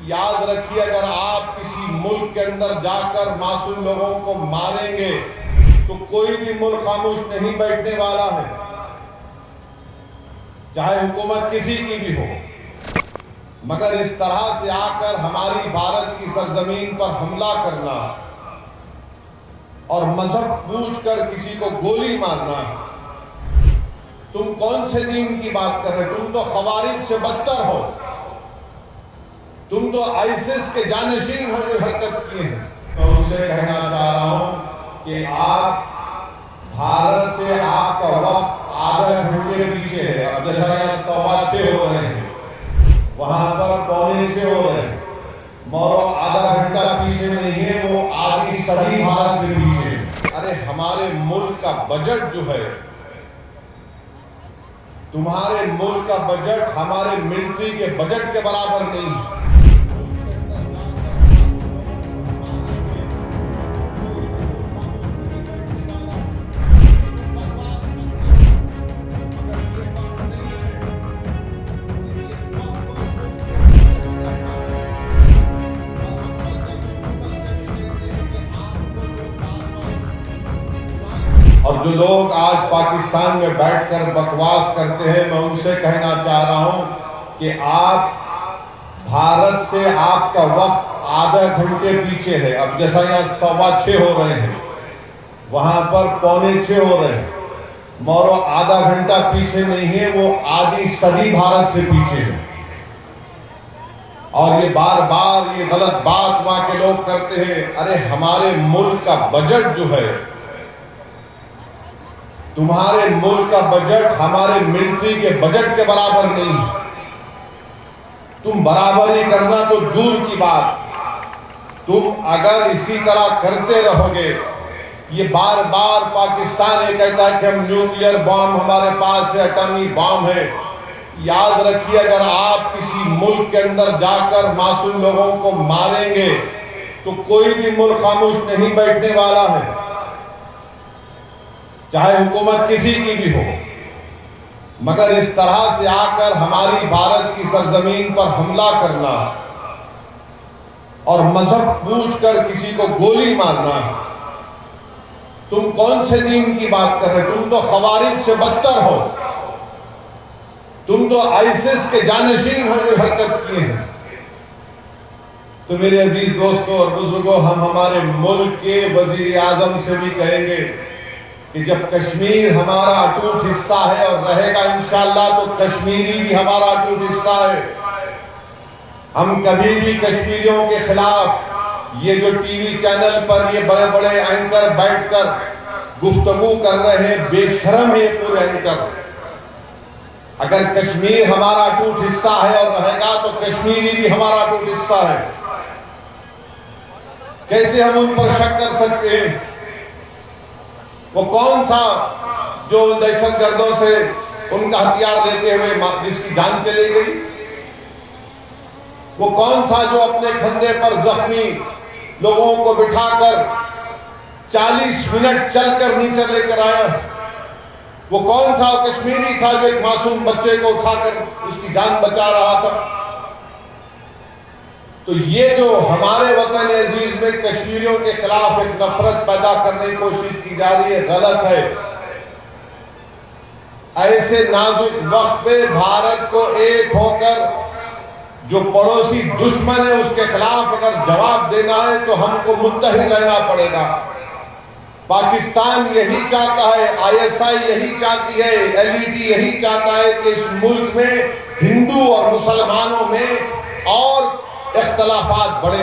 याद रखिए, अगर आप किसी मुल्क के अंदर जाकर मासूम लोगों को मारेंगे तो कोई भी मुल्क खामोश नहीं बैठने वाला है, चाहे हुकूमत किसी की भी हो। मगर इस तरह से आकर हमारी भारत की सरजमीन पर हमला करना और मजहब पूछकर किसी को गोली मारना, तुम कौन से दीन की बात कर रहे हो? तुम तो खवारिज से बदतर हो, तुम तो आईसिस के जानशीन हो जो हरकत किए हैं। तो उनसे कहना चाह रहा हूं कि आप भारत से आपका वक्त आधा घंटे पीछे है। अब जैसा यहाँ 6:15 हो रहे हैं, वहां पर 6:45 हो रहे हैं, मौरो आधा घंटा पीछे नहीं है, वो आधी सदी भारत से पीछे है। अरे हमारे मुल्क का बजट जो है, तुम्हारे मुल्क का बजट हमारे मिलिट्री के बजट के बराबर नहीं है। और जो लोग आज पाकिस्तान में बैठकर बकवास करते हैं, मैं उनसे कहना चाह रहा हूं कि आप भारत से आपका वक्त आधा घंटे पीछे है। अब जैसा यहाँ 6:15 हो रहे हैं, वहां पर 6:45 हो रहे हैं, मौरो आधा घंटा पीछे नहीं है, वो आधी सदी भारत से पीछे है। और ये बार बार ये गलत बात वहां के लोग करते हैं। अरे हमारे मुल्क का बजट जो है, तुम्हारे मुल्क का बजट हमारे मिलिट्री के बजट के बराबर नहीं है। तुम बराबरी करना तो दूर की बात, तुम अगर इसी तरह करते रहोगे, ये बार बार पाकिस्तान ये कहता है कि हम न्यूक्लियर बॉम्ब हमारे पास है, एटॉमिक बॉम्ब है। याद रखिए, अगर आप किसी मुल्क के अंदर जाकर मासूम लोगों को मारेंगे तो कोई भी मुल्क खामोश नहीं बैठने वाला है, चाहे हुकूमत किसी की भी हो। मगर इस तरह से आकर हमारी भारत की सरजमीन पर हमला करना और मजहब पूछकर किसी को गोली मारना, तुम कौन से दीन की बात कर रहे हो? तुम तो खवारिज से बदतर हो, तुम तो आईसिस के जानशीन हो जो हरकत किए हैं। तो मेरे अजीज दोस्तों और बुजुर्गों, हम हमारे मुल्क के वजीर आजम से भी कहेंगे कि जब कश्मीर हमारा अटूट हिस्सा है और रहेगा इंशाअल्लाह, तो कश्मीरी भी हमारा अटूट हिस्सा है। हम कभी भी कश्मीरियों के खिलाफ ये जो टीवी चैनल पर ये बड़े बड़े एंकर बैठकर गुफ्तगू कर रहे हैं, बेशरम है ये पूरे एंकर। अगर कश्मीर हमारा अटूट हिस्सा है और रहेगा, तो कश्मीरी भी हमारा अटूट हिस्सा है। कैसे हम उन पर शक कर सकते हैं? वो कौन था जो दहशतगर्दों से उनका हथियार लेते हुए जिसकी जान चली गई? वो कौन था जो अपने कंधे पर जख्मी लोगों को बिठाकर 40 मिनट चलकर नीचे लेकर आया? वो कौन था? वो कश्मीरी था जो एक मासूम बच्चे को उठाकर उसकी जान बचा रहा था। तो ये जो हमारे वतन अजीज में कश्मीरियों के खिलाफ एक नफरत पैदा करने की कोशिश की जा रही है, गलत है। ऐसे नाजुक वक्त पे भारत को एक होकर जो पड़ोसी दुश्मन है उसके खिलाफ अगर जवाब देना है, तो हमको मुत्तहिद रहना पड़ेगा। पाकिस्तान यही चाहता है, ISI यही चाहती है, LET यही चाहता है कि इस मुल्क में हिंदू और मुसलमानों में और इख्तलाफात बढ़े।